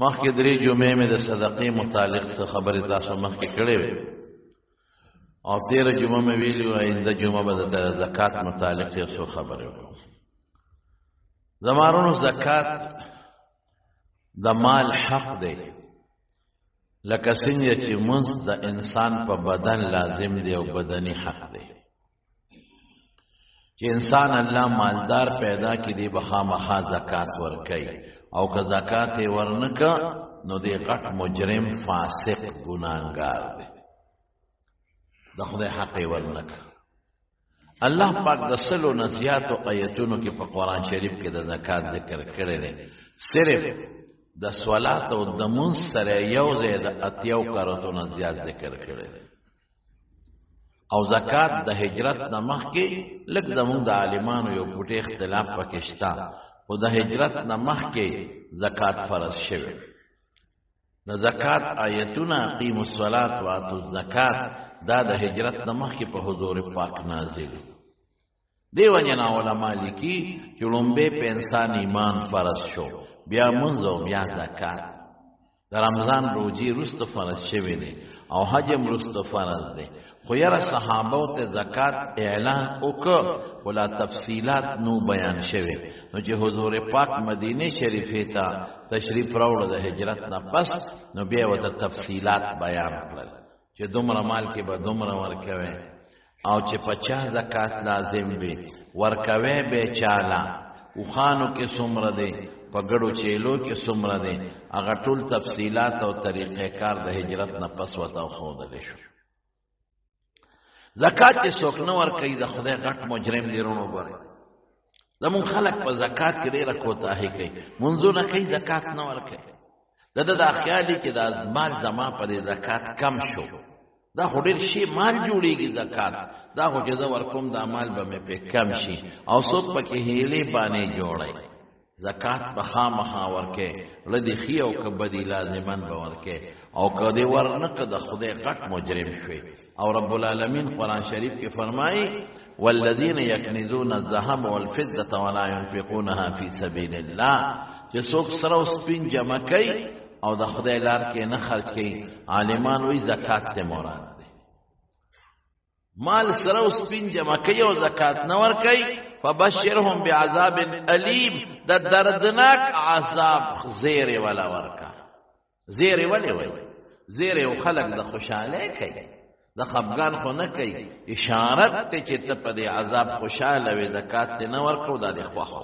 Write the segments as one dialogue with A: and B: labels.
A: مخکې درې جمعې مې د صدقې متعلق څه خبرې تاسو مخکې کړې وې او تېره جمعه مې ویلي وه آینده جمعه به د زکات متعلق یو څو خبرې وکړو. زمارونو زکات د مال حق دی، لکه څنګه چې مونځ د انسان په بدن لازم دی او بدني حق دی. چې انسان الله مالدار پیدا کړي دی به خامخا زکات ورکوي، او که زکات یې ورنکه نو دی غټ مجرم فاسق ګناهګار دی، د خدای حق یې ورنکه. الله پاک د سلو نه زیاتو آیتونو کې په قرآن شریف کې د زکات ذکر کړی دی. صرف د صلات او د مونځ سره یو ځای د اتیاو کارتو نه زیات ذکر کړی دی. او زکات د هجرت نه مخکې لږ زمونږ د عالمانو یو پټې اختلاف پکې شته، خو د هجرت نه مخکې زکات فرض شوی. د زکات آیتونه اقیموا الصلاة وآتوا الزکات دا د هجرت نه مخکې په حضور پاک نازل. دیو جنا علماء لیکي چې لومبه په انسان ایمان فرض شو، بیا منځ او بیا زکات. د رمضان روزي رست فرض شوی دی او حج رست فرض دی، خو یاره صحابه ته زکات اعلان وکړ ولا تفصیلات نو بیان شوی. نو چې حضور پاک مدینه شریفه ته تشریف راوړ د هجرت نه پس، نو بیا وته تفصیلات بیان کړل چې دومره مال کې به دومره ورکوي، او چې 50 زکات لازم وي ورکوي به چاله، وخانو کې څومره دی، په ګړو چیلو کې څومره دی، هغه ټول تفصیلات او طریقې کار د هجرت نه پس وته ښودل شو. زکات چې څوک نه ورکوي د خدای غټ مجرم دی. رونو ګورئ زمونږ خلک په زکات کې ډېره کوتاهي کوي، منځونه کوي زکات نه ورکوي. د خیالي کې د مال زما په دې زکات کم شو، دا خو ډېر شي مال جوړېږي زکات، دا خو چې زه ورکوم دا مال به مې پې کم شي، او څوک پکې هیلې بانې جوړی. زکات به خامخا ورکې، ردې ښي او که بدي لازمن به ورکې، او که دې ورنکه د خدای غټ مجرم شوی. او رب العالمین قرآن شریف کې فرمایي والذین یکنزون الذهب والفضة ولا ينفقونها فی سبیل الله، چې څوک سره او سپین جمع کوي او د خدای لار کې نه خرج کوي، عالمان وی زکات ته مراد دی. مال سره او سپین جمع کوي او زکات نه ورکوي، فبشرهم بعذاب علیم، د دردناک عذاب زیر ولا ورکا. زیر ولی وی زیر او خلق د خوشاله کوي، د خفګان خو نه کوي، اشارت ته چې ته په دې عذاب خوشاله وي. زکات ته نه ورکو دا د خوښو،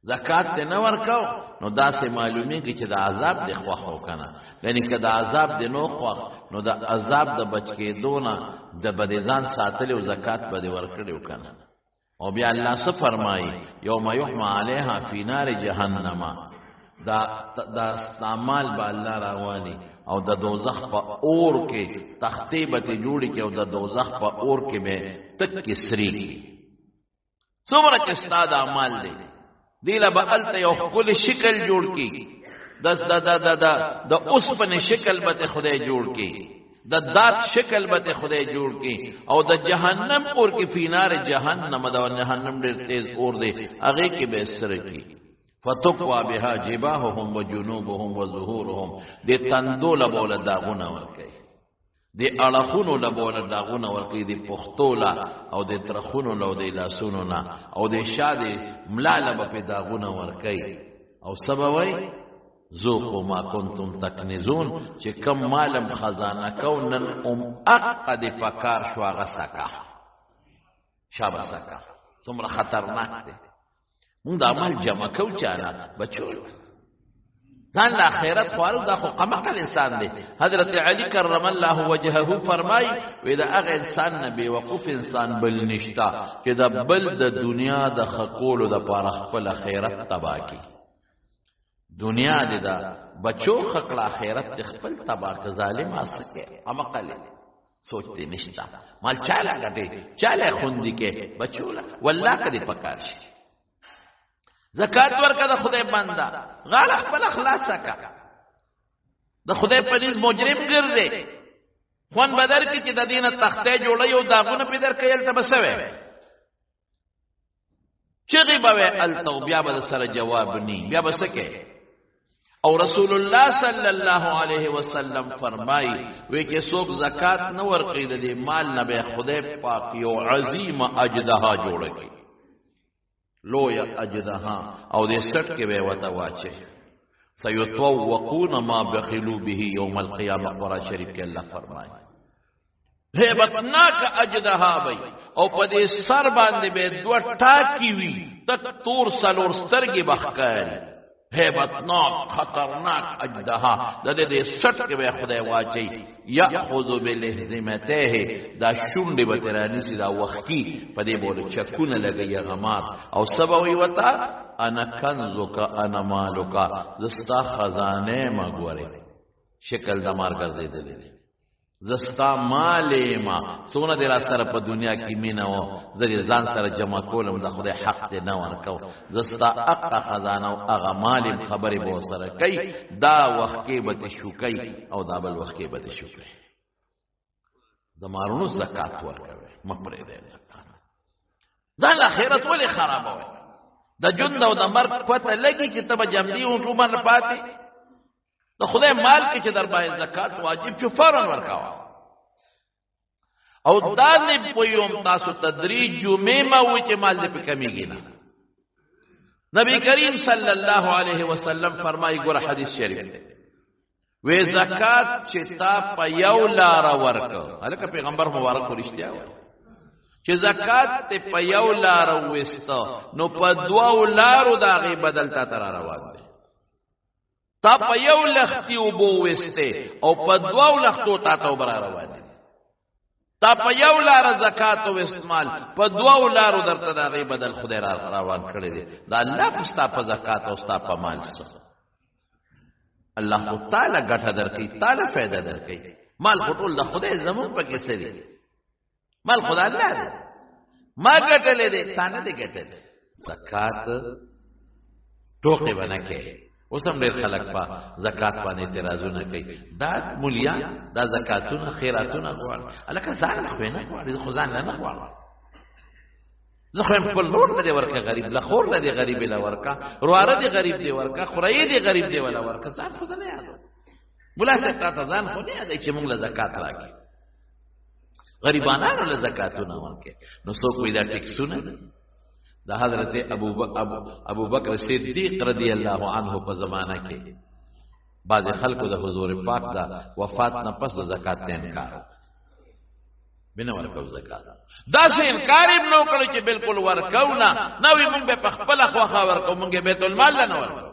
A: زکات ته نه ورکو نو داسې معلومیږي چې د عذاب د خوښو کنه، یعنی که د عذاب د نو خوښ نو د عذاب د بچ کېدو نه د بد ځان ساتل او زکات به دې ورکړو کنه. او بیا الله څه فرمایي یوم یحمى علیها فی نار جهنم، دا استعمال به الله راوالي او د دوزخ په اور کې تختې به ته جوړي کې، او د دوزخ په اور کې به تک کې سری کې. څومره چې ستا د اعمال دی دیله به هلته یو ښکلی شکل جوړ کړي، د اوسپنې شکل به ته خدای جوړ کړي، د دات شکل به ته خدای جوړ کړي، او د جهنم اور کې فی نار جهنم، د جهنم ډېر تیز اور دی، هغې کې به سره کړي. فتقوا بها جباههم وجنوبهم وظهورهم، دې تندو له بوله داغونه ورکوي، دې اړخونو له بوله داغونه ورکوي، دې پښتو له او دې ترخونو له او دې لاسونو نه او دې شا دې ملا له به پې داغونه ورکوي. او سبوی ذوقوا ما کنتم تکنزون، چې کم مالم خزانه کو نن اقه دې پکار شو هغه سکه شابه سکه. څومره خطرناک دی. مونږ د عمل جمع کو چاله بچو ځان له آخرت خوارو، دا خو قمقل انسان دی. حضرت علی کرم الله وجهه فرمای وی دا هغه انسان نه بې وقوف انسان بل نشتا چې د بل د دنیا د خکولو د پاره خپل آخرت تبا کی. دنیا دې دا بچو خکل آخرت خپل تبا که ظالم اسکه قمقل سوچته نشتا. مال چاله غټي چاله خوندې کې بچو والله کدي پکار شي. زکات ورکا د خدای بنده غاړه خپل خلاصه کا، د خدای په دې مجرم ګرځي. خوان بدر کې چې د دینه تخته جوړي او داغونه پیدر کېل ته بسوي چغي به ال توبیا به سره جواب ني، بیا بسکه او رسول الله صلی الله علیه وسلم فرمای وی کې څوک زکات نه ورکړي د دې مال نه به خدای پاک یو عظیم اجدها جوړ کړي لوی اجدها او دې سټ کې به وته واچي سيطوقون ما بخلوا به يوم القيامه قرآن شریف کې الله فرمای هیبتناک اجدها بی او په دې سر باندې به دوه ټاکی وي تک تور سلور سترګې بخکای هیبتناک خطرناک اجدها د دې سټ کې به خدای واچي یاخذ بلهزمته دا شونډې به ترانی سي دا وختي په دې بوله چکونه لګي غمار او سبوي وتا انا کنزک انا مالک زستا خزانه ما ګوره شکل دمار ګرځیدلې زستا مال ما سونه دې را سره په دنیا کې مینا و زری ځان سره جمع کولم د خدای حق دې نه ورکو زستا اقا خزانه او هغه مال خبرې به سره کوي دا وخت کې به شوکي او دا بل وخت کې به شوکي د مارونو زکات ورکوي مپرې دې ځان اخرت ولې خرابوي د ژوند او د مرګ پته لګي چې تب جمدي او ټوبن پاتې د خدای مال کې چې در باندې زکات واجب شو فورا ورکاوه او دا نه پویوم تاسو تدریج جمعه ما و چې مال دې په کمیږي نه نبی کریم صلی الله علیه وسلم فرمایي ګور حدیث شریف دی وې زکات چې تا په یو لار ورکو الکه پیغمبر مبارک ورشتیا و چې زکات ته په یو لار وسته نو په دوو لارو داغه بدل تا تر روان دي تا په یو لختي وبو وسته او په دوو لختو تا ته بر روان دي تا په یو لار زکات او استعمال په دوو لارو درته داغه بدل خدای را روان کړی دي دا الله پستا په زکات او ستا په مال سره الله تعالی ګټه درکې تعالی فائدہ درکې مال خټول د خدای زمون په کې سری مال خدای الله دی ما ګټلې دي تانه دې ګټلې زکات ټوکې ونکې اوسم ډېر خلک په زکات باندې اعتراضونه کوي دا مولیان دا زکاتونه خیراتونه غواړي الکه ځان خو نه غواړي خو ځان نه غواړي زه خو په لور دې ورکه غریب لا خور دې غریب لا ورکه رواره دې غریب دې ورکه خورای دې غریب دې ولا ورکه ځان خو نه یادو مولا زکات ځان خو نه یاد چې موږ له زکات راکې غریبانو له زکاتونه ورکه نو څوک وي دا ټیکسونه دا حضرت ابو بکر صدیق رضی الله عنه په زمانہ کې بعض خلکو د حضور پاک دا وفات نه پس د زکات نه انکار بنه ورکو زکات دا څه انکار یې نو کړی چې بالکل ورکو نه وی مونږ به خپل خواخا ورکو مونږ بیت المال نه ورکو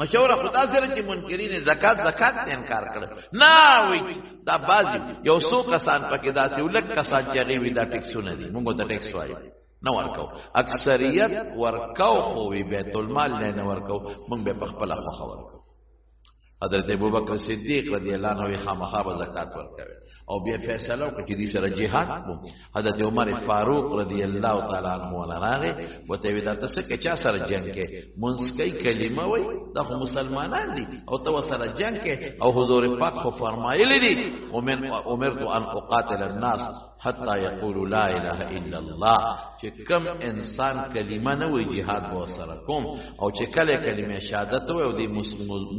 A: مشوره خدا سره چې منکرین زکات نه انکار کړ نه وی دا بعض یو څو کسان پکې داسې ولک کسان چې غوي دا ټیکسونه دي مونږ ته ټیکس وایي نو ورکو اکثریت ورکو خو بیت المال نه ورکو مونږ به خپل خواخا ورکو حضرت ابوبکر صدیق رضی الله عنه خامخا زکات ورکوي او بیا فیصله وکړي چې دې سره jihad وو حضرت عمر فاروق رضی الله تعالی عنہ ولراغه وته ودا تاسو کې چا سره جنگ کې منسکی کلمه وای د مسلمانان دي او تو سره جنگ کې او حضور پاک خو فرمایلی دي امرت ان اقاتل الناس حتى يقولوا لا اله الا الله چې کم انسان کلمه نه وای jihad به سره کوم او چې کله کلمه شهادت وای او د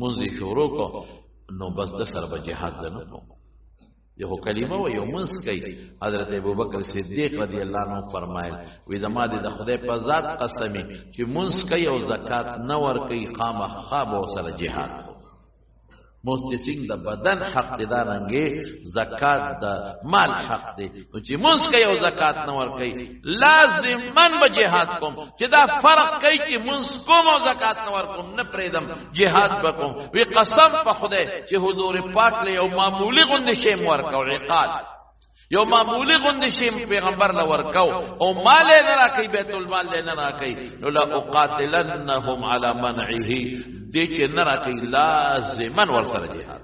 A: منځ شروع کو نو بس د سره به jihad نه کوم یو کلمه و یو منس کوي حضرت ابوبکر صدیق رضی الله عنه فرمایل وې زما د خدای په ذات قسمی چې منس کوي او زکات نه ور کوي خامخا به سره jihad مستسین د بدن حق دی دارنګي زکات د مال حق دی چې منس کوي او زکات نه ور کوي لازمن به jihad کوم چې دا فرق کوي چې منس کوم او زکات نه ور کوم نه پریدم jihad وکوم وی قسم په خدای چې حضور پاک له یو معمولی غند شی ورکو عقال یو معمولی غند شی پیغمبر له ورکو او مال نه راکې بیت المال نه راکې نو لا اقاتلنهم على منعه دې چې نه راکې لازمن ور سره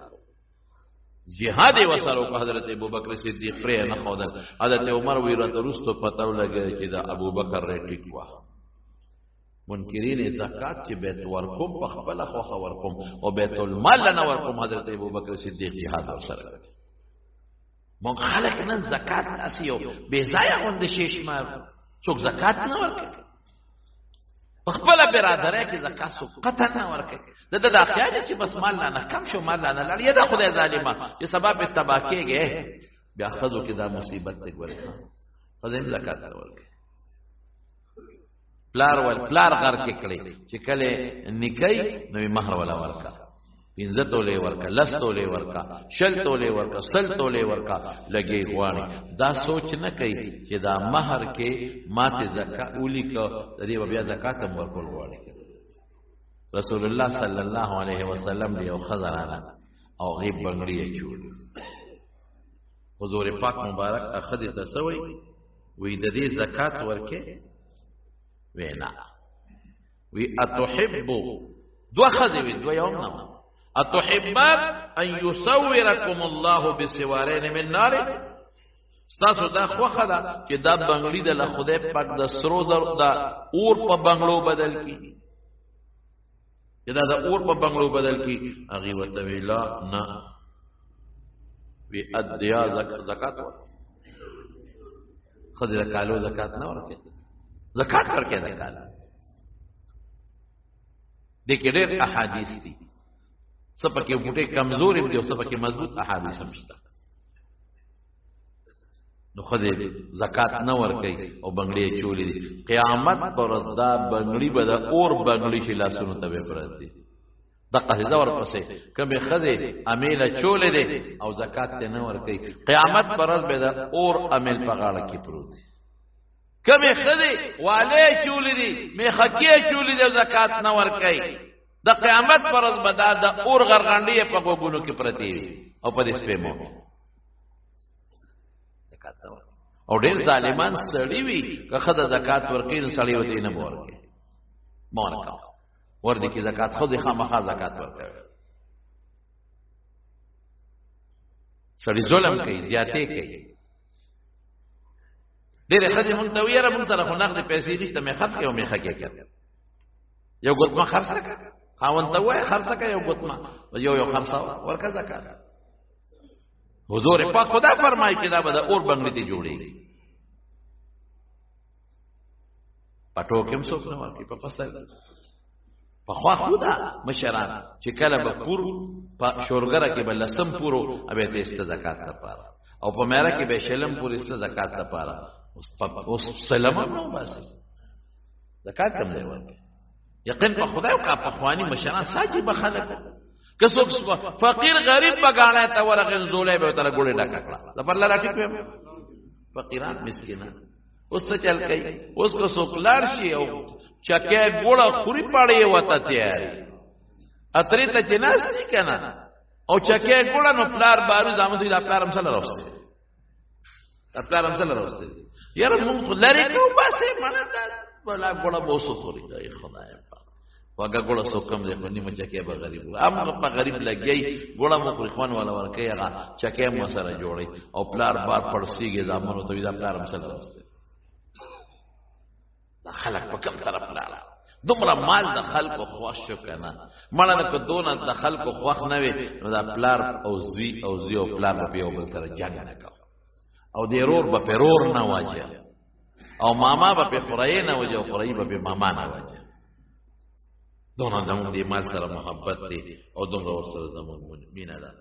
A: jihad وسره حضرت ابوبکر صدیق پرې نه خودل حضرت عمر وی راته رستو پتاو لګی چې دا ابوبکر رټیک وا منکرین زکات چې بیت ورکوم په خپل خوخه ورکوم او بیت المال نه ورکوم حضرت ابوبکر صدیق jihad وسره مونږ خلک نن زکات اسیو بے ځای غوند شیش مار څوک زکات نه ورکوي په خپل برادرۍ کې زکات سو قطع نه ورکړي د خیال چې بس مال نه کم شو مال نه لاړ یا د خدای ظالما چې سبب تباہ کېږي بیا خذو کې دا مصیبت ته ورته خدای زکات ورکړي پلار غر کې کړي چې کله نکای نو مہر ولا ورکا پینځه تولې ورکا لس تولې ورکا شل تولې ورکا سل تولې ورکا لګي غواړي دا سوچ نه کوي چې دا مہر کې ماته زکات اولی کو د دې بیا زکات هم ورکول غواړي رسول الله صلی الله علیه وسلم یو خزرانه او غیب بنگړي چول حضور پاک مبارک اخذ تسوي وې د دې زکات ورکه وینا وی اتحب دو خذوی دو یوم نو اتحب ان يصوركم الله بسوارين من نار ساسو دا خوخه دا چې دا بنگړي د خدای پاک د سرو دا اور په بنگړو بدل کی چې دا د اور په بنگړو بدل کی اغي وتویلا نه وی ادیا زکات خدای کالو زکات نه ورته زکات ورکې زکات د کې ډېر احادیث دي سپکه ګټه کمزوري دي او سپکه مضبوط احادیث هم شته نو خدای زکات نه ورکې او بنگړي چولې دي قیامت پر دا بنگړي به د اور بنگړي چې لاسونو ته پرد دي دغه ځور پسې کبه خدای امیله چولې دي او زکات ته نه ورکې قیامت پر به د اور امیل په غاړه کې پروت دي کمی خدی والی چولی دی میخکی چولی دی زکات نور کئی دا قیامت پر از بدا دا اور غرغنڈی پا گوگونو کی پرتی وی او پا دیس پیمو زکات نور او دیر ظالمان سڑی وی که خدا زکات ورکی نو سڑی ہوتی نبو ورکی مورکا وردی کی زکات خودی خامخا زکات ورکی سڑی ظلم کئی زیادے کئی ډېر خدای مونږ ته ویره مونږ سره خو نقد پیسې نشته مې خرڅ کړې او مې خکې کړ یو ګوتما خرڅ کړه خاوند ته وای خرڅ کړه یو ګوتما یو خرڅ ورکړه زکات حضور پاک خدا فرمایي چې دا به د اور بنگړي ته جوړېږي پټو کوم څوک نه ورکړي په فصل په خوا خدا مشران چې کله به پور په شورګره کې بل سم پورو ابه ته است زکات ته پاره او په مېره کې به شلم پور است زکات ته پاره اوس سلام نو بس زکات کم دی ورته یقین په خدای او په خواني مشران ساجي بخلک کڅوک فقیر غریب بغاړه ته ورغن زولې به تر ګوړې ډکا کړه د پر لاره ټیک فقیران مسکینان اوس څه چل کوي اوس کو څوک لار شي او چکه ګوړه خوري پاړې وته تیاری اترې ته جناس نه کنه او چکه ګوړه نو پلار بارو زامن دې پلار هم سره راوستي پلار هم سره راوستي یاره مونږ لری کو باسه مړه ولا ګوړه بوسو خوري دی خدای پاک وګه ګوړه سوکم دې باندې مچکه به غریب ام په غریب لګي ګوړه مو خوري خوان ولا ورکه هغه چکه مو سره جوړي او پلار بار پړسیږي زامنو ته دا پلار هم سره راوستي دا خلق په کوم طرف لاله دومره مال د خلکو خوښ شو کنه مړه نه په دونه د خلکو خوښ نه وي نو دا پلار او زوی او پلار په یو بل سره جنگ نه کوي او د رور په پرور نه واجه او ماما په خورای نه واجه او خورای په ماما نه واجه دونه د مال سره محبت دي او دومره ور سره زموږ مینه ده